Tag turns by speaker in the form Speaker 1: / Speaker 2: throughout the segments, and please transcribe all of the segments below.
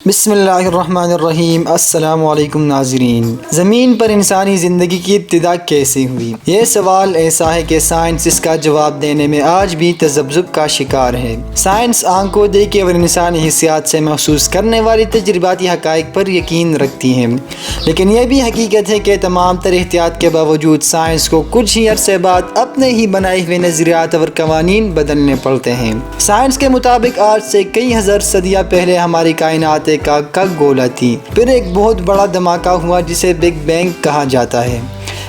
Speaker 1: بسم اللہ الرحمن الرحیم۔ السلام علیکم ناظرین۔ زمین پر انسانی زندگی کی ابتدا کیسے ہوئی؟ یہ سوال ایسا ہے کہ سائنس اس کا جواب دینے میں آج بھی تذبذب کا شکار ہے۔ سائنس آنکھوں دیکھے اور انسانی حسیات سے محسوس کرنے والی تجرباتی حقائق پر یقین رکھتی ہے، لیکن یہ بھی حقیقت ہے کہ تمام تر احتیاط کے باوجود سائنس کو کچھ ہی عرصے بعد اپنے ہی بنائے ہوئے نظریات اور قوانین بدلنے پڑتے ہیں۔ سائنس کے مطابق آج سے کئی ہزار صدیاں پہلے ہماری کائنات کا گولا تھی، پھر ایک بہت بڑا دھماکہ ہوا جسے بگ بینگ کہا جاتا ہے۔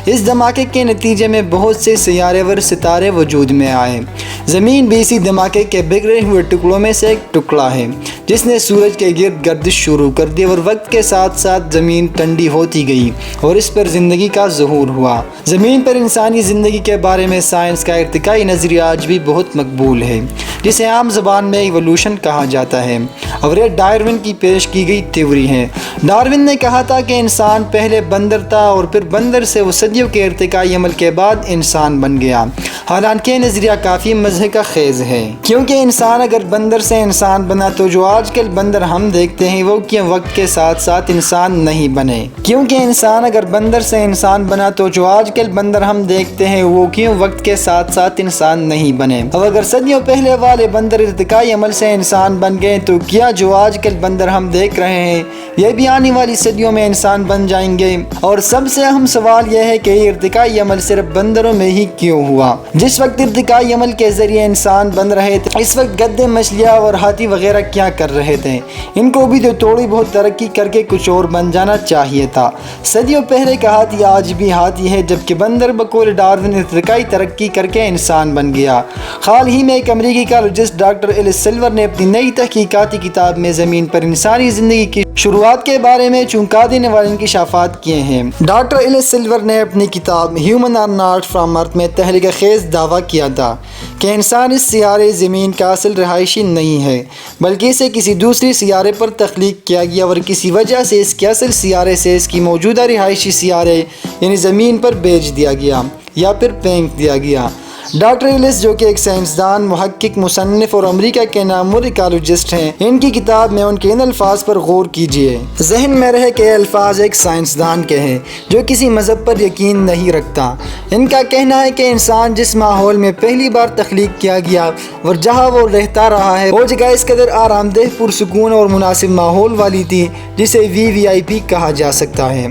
Speaker 1: اس دھماکے کے نتیجے میں بہت سے سیارے اور ستارے وجود میں آئے۔ زمین بھی اسی دھماکے کے بگڑے ہوئے ٹکڑوں میں سے ایک ٹکڑا ہے جس نے سورج کے گرد گردش شروع کر دی، اور وقت کے ساتھ ساتھ زمین ٹھنڈی ہوتی گئی اور اس پر زندگی کا ظہور ہوا۔ زمین پر انسانی زندگی کے بارے میں سائنس کا ارتقائی نظریہ آج بھی بہت مقبول ہے، جسے عام زبان میں ایوولوشن کہا جاتا ہے، اور یہ ڈارون کی پیش کی گئی تھیوری ہے۔ ڈارون نے کہا تھا کہ انسان پہلے بندر تھا اور پھر بندر سے وہ صدیوں کے ارتقائی عمل کے بعد انسان بن گیا۔ حالانکہ یہ نظریہ کافی مضحکہ خیز ہے، کیونکہ انسان اگر بندر سے انسان بنا تو جو آج کل بندر ہم دیکھتے ہیں وہ کیوں وقت کے ساتھ ساتھ انسان نہیں بنے؟ کیونکہ انسان اگر بندر سے انسان بنا تو جو آج کل بندر ہم دیکھتے ہیں وہ کیوں وقت کے ساتھ ساتھ انسان نہیں بنے؟ اب اگر صدیوں پہلے والے بندر ارتقائی عمل سے انسان بن گئے تو کیا جو آج کل بندر ہم دیکھ رہے ہیں یہ بھی آنے والی صدیوں میں انسان بن جائیں گے؟ اور سب سے اہم سوال یہ ہے کہ یہ ارتقائی عمل صرف بندروں میں ہی کیوں ہوا؟ جس وقت ارتقائی عمل کے ذریعے انسان بن رہے تھے اس وقت گدے، مچھلیاں اور ہاتھی وغیرہ کیا کر رہے تھے؟ ان کو بھی تو تھوڑی بہت ترقی کر کے کچھ اور بن جانا چاہیے تھا۔ صدیوں پہلے کا ہاتھی آج بھی ہاتھی ہے، جبکہ بندر بقول ڈارون ارتقائی ترقی کر کے انسان بن گیا۔ حال ہی میں ایک امریکی کالوجسٹ ڈاکٹر ایلس سلور نے اپنی نئی تحقیقاتی کتاب میں زمین پر انسانی زندگی کی شروعات کے بارے میں چونکا دینے والے انکشافات کیے ہیں۔ ڈاکٹر ایلس سلور نے اپنی کتاب ہیومن آر ناٹ فرام ارتھ میں تحریک خیز دعویٰ کیا تھا کہ انسان اس سیارے زمین کا اصل رہائشی نہیں ہے، بلکہ اسے کسی دوسری سیارے پر تخلیق کیا گیا، اور کسی وجہ سے اس کے اصل سیارے سے اس کی موجودہ رہائشی سیارے یعنی زمین پر بھیج دیا گیا یا پھر پھینک دیا گیا۔ ڈاکٹر ایلس جو کہ ایک سائنسدان، محقق، مصنف اور امریکہ کے نامور ایکالوجسٹ ہیں، ان کی کتاب میں ان کے ان الفاظ پر غور کیجیے۔ ذہن میں رہے کہ یہ الفاظ ایک سائنسدان کے ہیں جو کسی مذہب پر یقین نہیں رکھتا۔ ان کا کہنا ہے کہ انسان جس ماحول میں پہلی بار تخلیق کیا گیا اور جہاں وہ رہتا رہا ہے وہ جگہ اس قدر آرام دہ، پرسکون اور مناسب ماحول والی تھی جسے VVIP کہا جا سکتا ہے۔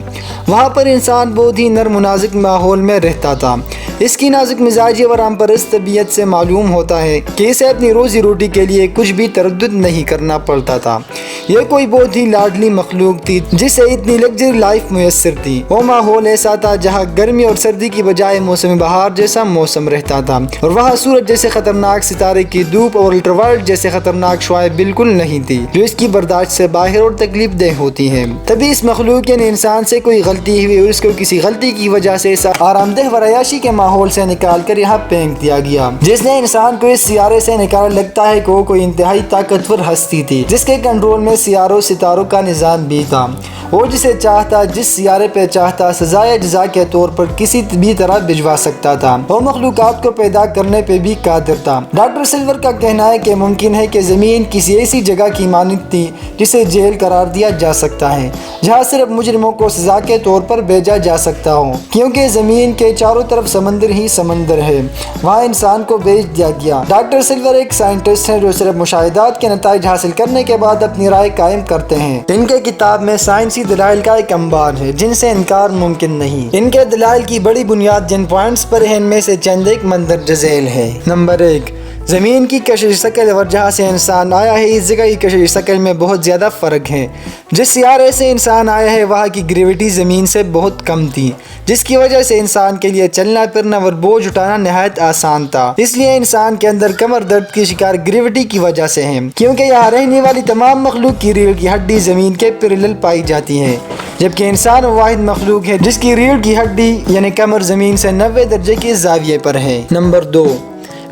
Speaker 1: وہاں پر انسان بہت ہی نرم و نازک ماحول میں رہتا تھا۔ اس کی نازک مزاجی اور عام پرست طبیعت سے معلوم ہوتا ہے کہ اسے اپنی روزی روٹی کے لیے کچھ بھی تردد نہیں کرنا پڑتا تھا۔ یہ کوئی بہت ہی لاڈلی مخلوق تھی جسے اتنی لگژری لائف میسر تھی۔ وہ ماحول ایسا تھا جہاں گرمی اور سردی کی بجائے موسم بہار جیسا موسم رہتا تھا، اور وہاں سورج جیسے خطرناک ستارے کی دھوپ اور الٹراوائلٹ جیسے خطرناک شعاعیں بالکل نہیں تھی جو اس کی برداشت سے باہر اور تکلیف دہ ہوتی ہیں۔ تبھی اس مخلوق یعنی انسان سے کوئی غلطی ہوئی اور اس کو کسی غلطی کی وجہ سے آرام دہ و عیاشی کے ماحول سے نکال کر یہاں پھینک دیا گیا، جس نے انسان کو اس سیارے سے نکالا۔ لگتا ہے کہ وہ کوئی انتہائی طاقتور ہستی تھی جس کے کنٹرول میں سیاروں ستاروں کا نظام بھی تھا۔ وہ جسے چاہتا جس سیارے پہ چاہتا سزائے جزا کے طور پر کسی بھی طرح بھجوا سکتا تھا۔ وہ مخلوقات کو پیدا کرنے پہ بھی قادر تھا۔ ڈاکٹر سلور کا کہنا ہے کہ ممکن ہے کہ زمین کسی ایسی جگہ کی مانند تھی جسے جیل قرار دیا جا سکتا ہے، جہاں صرف مجرموں کو سزا کے طور پر بھیجا جا سکتا ہو، کیونکہ زمین کے چاروں طرف سمندر ہی سمندر ہے، وہاں انسان کو بھیج دیا گیا۔ ڈاکٹر سلور ایک سائنٹسٹ ہیں جو صرف مشاہدات کے نتائج حاصل کرنے کے بعد اپنی رائے قائم کرتے ہیں۔ ان کے کتاب میں سائنسی دلائل کا ایک انبار ہے جن سے انکار ممکن نہیں۔ ان کے دلائل کی بڑی بنیاد جن پوائنٹس پر ہے ان میں سے چند ایک مندرجہ ذیل ہے۔ نمبر 1، زمین کی کشش شکل اور جہاں سے انسان آیا ہے اس جگہ کی کشش شکل میں بہت زیادہ فرق ہے۔ جس سیارے سے انسان آیا ہے وہاں کی گریوٹی زمین سے بہت کم تھی، جس کی وجہ سے انسان کے لیے چلنا پھرنا اور بوجھ اٹھانا نہایت آسان تھا۔ اس لیے انسان کے اندر کمر درد کی شکار گریوٹی کی وجہ سے ہے، کیونکہ یہاں رہنے والی تمام مخلوق کی ریڑھ کی ہڈی زمین کے پیرالل پائی جاتی ہے، جبکہ انسان واحد مخلوق ہے جس کی ریڑھ کی ہڈی یعنی کمر زمین سے 90 درجے کے زاویے پر ہے۔ نمبر 2،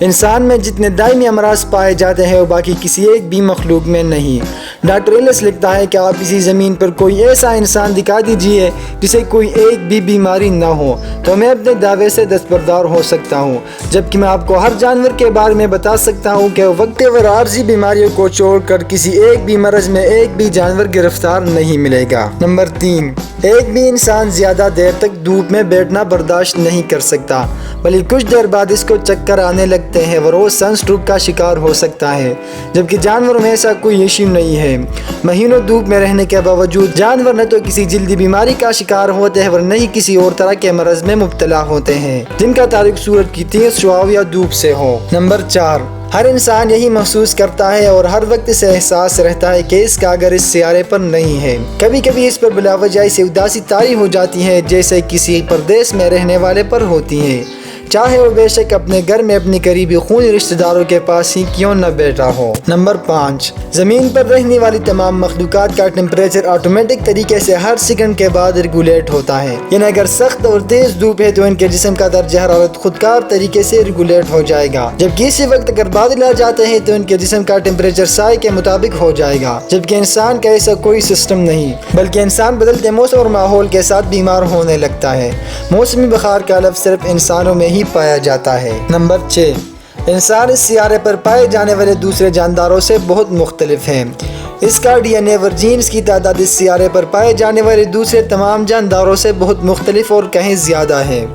Speaker 1: انسان میں جتنے دائمی امراض پائے جاتے ہیں وہ باقی کسی ایک بھی مخلوق میں نہیں۔ ڈاکٹر ایلس لکھتا ہے کہ آپ اسی زمین پر کوئی ایسا انسان دکھا دیجیے جسے کوئی ایک بھی بیماری نہ ہو تو میں اپنے دعوے سے دستبردار ہو سکتا ہوں، جبکہ میں آپ کو ہر جانور کے بارے میں بتا سکتا ہوں کہ وقت اور عارضی بیماریوں کو چھوڑ کر کسی ایک بھی مرض میں ایک بھی جانور گرفتار نہیں ملے گا۔ نمبر 3، ایک بھی انسان زیادہ دیر تک دھوپ میں بیٹھنا برداشت نہیں کر سکتا، بلکہ کچھ دیر بعد اس کو چکر آنے لگتے ہیں اور وہ سن اسٹروک کا شکار ہو سکتا ہے، جبکہ جانوروں میں ایسا کوئی ایشو نہیں ہے۔ مہینوں دھوپ میں رہنے کے باوجود جانور نہ تو کسی جلدی بیماری کا شکار ہوتے ہیں اور نہ ہی کسی اور طرح کے مرض میں مبتلا ہوتے ہیں جن کا تعلق سورج کی تیز شعاع یا دھوپ سے ہو۔ نمبر 4، ہر انسان یہی محسوس کرتا ہے اور ہر وقت اسے احساس رہتا ہے کہ اس کا گھر اس سیارے پر نہیں ہے۔ کبھی کبھی اس پر بلا وجہ سے اداسی طاری ہو جاتی ہے جیسے کسی پردیس میں رہنے والے پر ہوتی ہے، چاہے وہ بے شک اپنے گھر میں اپنی قریبی خونی رشتہ داروں کے پاس ہی کیوں نہ بیٹھا ہو۔ نمبر 5، زمین پر رہنے والی تمام مخلوقات کا ٹیمپریچر آٹومیٹک طریقے سے ہر سیکنڈ کے بعد ریگولیٹ ہوتا ہے، یعنی اگر سخت اور تیز دھوپ ہے تو ان کے جسم کا درجہ حرارت خودکار طریقے سے ریگولیٹ ہو جائے گا، جبکہ اسی وقت اگر بادل آ جاتے ہیں تو ان کے جسم کا ٹیمپریچر سائے کے مطابق ہو جائے گا، جبکہ انسان کا ایسا کوئی سسٹم نہیں، بلکہ انسان بدلتے موسم اور ماحول کے ساتھ بیمار ہونے لگتا ہے۔ موسمی بخار کا لفظ صرف انسانوں میں ہی پایا جاتا ہے۔ نمبر 6، انسان اس سیارے پر پائے جانے والے دوسرے جانداروں سے بہت مختلف ہے۔ اس کا ڈی این اے اور جینز کی تعداد اس سیارے پر پائے جانے والے دوسرے تمام جانداروں سے بہت مختلف اور کہیں زیادہ ہے۔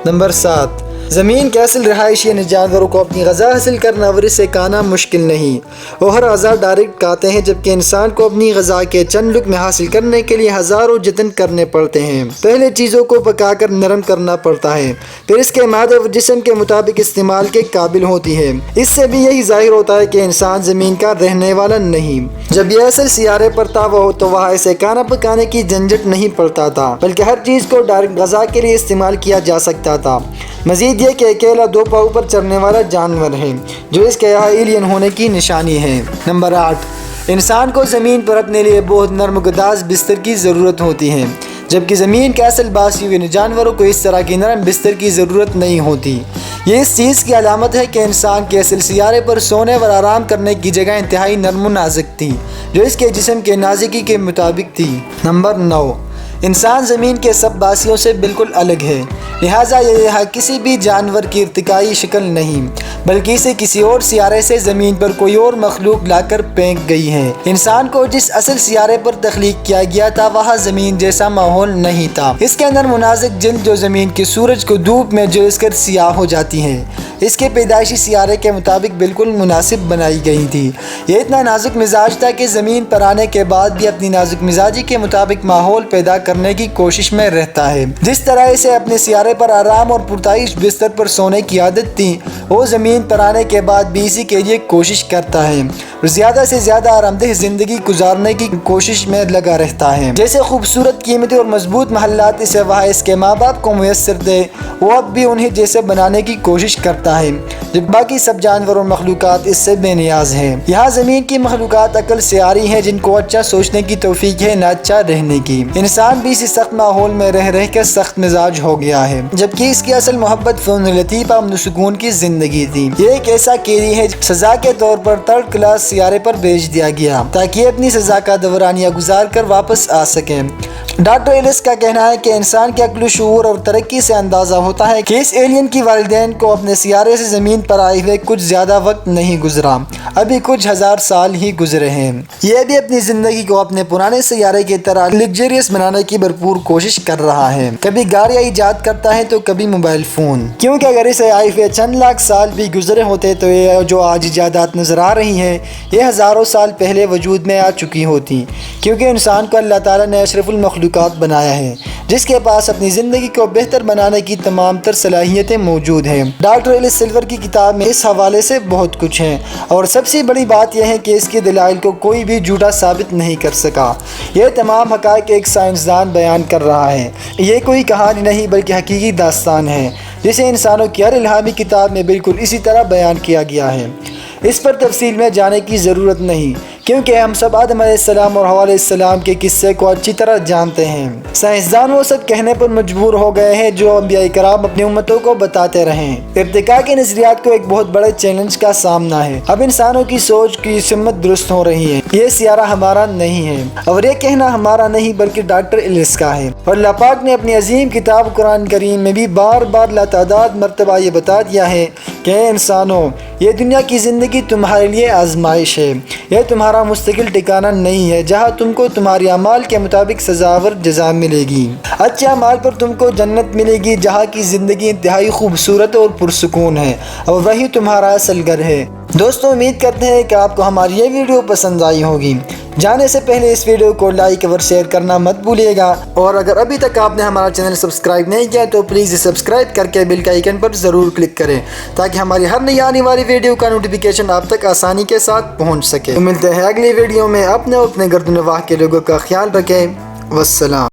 Speaker 1: نمبر 7، زمین کے اصل رہائشی یعنی جانوروں کو اپنی غذا حاصل کرنا اور اسے کھانا مشکل نہیں، وہ ہر غذا ڈائریکٹ کھاتے ہیں، جبکہ انسان کو اپنی غذا کے چند لقمے حاصل کرنے کے لیے ہزاروں جتن کرنے پڑتے ہیں۔ پہلے چیزوں کو پکا کر نرم کرنا پڑتا ہے، پھر اس کے مادے اور جسم کے مطابق استعمال کے قابل ہوتی ہے۔ اس سے بھی یہی ظاہر ہوتا ہے کہ انسان زمین کا رہنے والا نہیں۔ جب یہ اصل سیارے پر تھا تو وہاں ایسے کھانا پکانے کی جھنجھٹ نہیں پڑتا تھا، بلکہ ہر چیز کو ڈائریکٹ غذا کے لیے استعمال کیا جا سکتا تھا۔ مزید یہ کہ اکیلا 2 پاؤں پر چلنے والا جانور ہے، جو اس کے یہاں ایلین ہونے کی نشانی ہے۔ نمبر 8، انسان کو زمین پر اپنے لیے بہت نرم گداز بستر کی ضرورت ہوتی ہے، جبکہ زمین کے اصل باسیوں یعنی جانوروں کو اس طرح کی نرم بستر کی ضرورت نہیں ہوتی۔ یہ اس چیز کی علامت ہے کہ انسان کے اصل سیارے پر سونے اور آرام کرنے کی جگہ انتہائی نرم و نازک تھی، جو اس کے جسم کے نازکی کے مطابق تھی۔ نمبر 9، انسان زمین کے سب باسیوں سے بالکل الگ ہے، لہٰذا یہ یہاں کسی بھی جانور کی ارتقائی شکل نہیں، بلکہ اسے کسی اور سیارے سے زمین پر کوئی اور مخلوق لا کر پھینک گئی ہے۔ انسان کو جس اصل سیارے پر تخلیق کیا گیا تھا وہاں زمین جیسا ماحول نہیں تھا۔ اس کے اندر مناسب جلد جو زمین کے سورج کو دھوپ میں جلس کر سیاہ ہو جاتی ہے، اس کے پیدائشی سیارے کے مطابق بالکل مناسب بنائی گئی تھی۔ یہ اتنا نازک مزاج تھا کہ زمین پر آنے کے بعد بھی اپنی نازک مزاجی کے مطابق ماحول پیدا کرنے کی کوشش میں رہتا ہے۔ جس طرح اسے اپنے سیارے پر آرام اور پرتعیش بستر پر سونے کی عادت تھی، وہ زمین پر آنے کے بعد بھی اسی کے لیے کوشش کرتا ہے اور زیادہ سے زیادہ آرام دہ زندگی گزارنے کی کوشش میں لگا رہتا ہے۔ جیسے خوبصورت، قیمتی اور مضبوط محلات اسے وہاں اس کے ماں باپ کو میسر تھے، وہ اب بھی انہیں جیسے بنانے کی کوشش کرتا ہے، جب باقی سب جانور اور مخلوقات اس سے بے نیاز ہیں۔ یہاں زمین کی مخلوقات عقل سے آ رہی ہیں، جن کو اچھا سوچنے کی توفیق ہے، نہ اچھا رہنے کی۔ انسان بھی اسی سخت ماحول میں رہ کر سخت مزاج ہو گیا ہے، جبکہ اس کی اصل محبت فن لطیفہ امن و سکون کی زندگی تھی۔ یہ ایک ایسا قیدی ہے سزا کے طور پر 3rd کلاس سیارے پر بھیج دیا گیا تاکہ یہ اپنی سزا کا دورانیہ گزار کر واپس آ سکیں۔ ڈاکٹر ایلس کا کہنا ہے کہ انسان کے عقل و شعور اور ترقی سے اندازہ ہوتا ہے کہ اس ایلین کی والدین کو اپنے سیارے سے زمین پر آئے ہوئے کچھ زیادہ وقت نہیں گزرا، ابھی کچھ ہزار سال ہی گزرے ہیں۔ یہ بھی اپنی زندگی کو اپنے پرانے سیارے کی طرح لگژریس بنانے کی بھرپور کوشش کر رہا ہے، کبھی گاڑیاں ایجاد کرتا ہے تو کبھی موبائل فون، کیونکہ اگر اسے آئے ہوئے چند لاکھ سال بھی گزرے ہوتے تو یہ جو آج ایجادات نظر آ رہی ہیں یہ ہزاروں سال پہلے وجود میں آ چکی ہوتی، کیونکہ انسان کو اللہ تعالیٰ نے اشرف المخلوقات بنایا ہے جس کے پاس اپنی زندگی کو بہتر بنانے کی تمام تر صلاحیتیں موجود ہیں۔ ڈاکٹر ایلس سلور کی کتاب میں اس حوالے سے بہت کچھ ہے، اور سب سے بڑی بات یہ ہے کہ اس کے دلائل کو کوئی بھی جھوٹا ثابت نہیں کر سکا۔ یہ تمام حقائق ایک سائنسدان بیان کر رہا ہے، یہ کوئی کہانی نہیں بلکہ حقیقی داستان ہے جسے انسانوں کی ہر الہامی کتاب میں بالکل اسی طرح بیان کیا گیا ہے۔ اس پر تفصیل میں جانے کی ضرورت نہیں کہ کیونکہ ہم سب آدم علیہ السلام اور حوا علیہ السلام کے قصے کو اچھی طرح جانتے ہیں۔ سائنسدان وہ سب کہنے پر مجبور ہو گئے ہیں جو انبیاء کرام اپنی امتوں کو بتاتے رہیں۔ ارتقاء کے نظریات کو ایک بہت بڑے چیلنج کا سامنا ہے۔ اب انسانوں کی سوچ کی سمت درست ہو رہی ہے۔ یہ سیارہ ہمارا نہیں ہے، اور یہ کہنا ہمارا نہیں بلکہ ڈاکٹر ایلس کا ہے۔ اور اللہ پاک نے اپنی عظیم کتاب قرآن کریم میں بھی بار بار لاتعداد مرتبہ یہ بتا دیا ہے کہ اے انسانوں، یہ دنیا کی زندگی تمہارے لیے آزمائش ہے۔ یہ تمہارا مستقل ٹھکانہ نہیں ہے جہاں تم کو تمہاری اعمال کے مطابق سزاور جزا ملے گی۔ اچھے اعمال پر تم کو جنت ملے گی جہاں کی زندگی انتہائی خوبصورت اور پرسکون ہے، اور وہی تمہارا اصل گھر ہے۔ دوستوں، امید کرتے ہیں کہ آپ کو ہماری یہ ویڈیو پسند آئی ہوگی۔ جانے سے پہلے اس ویڈیو کو لائک اور شیئر کرنا مت بھولیے گا، اور اگر ابھی تک آپ نے ہمارا چینل سبسکرائب نہیں کیا تو پلیز سبسکرائب کر کے بیل کے آئیکن پر ضرور کلک کریں تاکہ ہماری ہر نئی آنے والی ویڈیو کا نوٹیفیکیشن آپ تک آسانی کے ساتھ پہنچ سکے۔ تو ملتے ہیں اگلی ویڈیو میں۔ اپنے اور اپنے گرد و نواح کے لوگوں کا خیال رکھیں۔ والسلام۔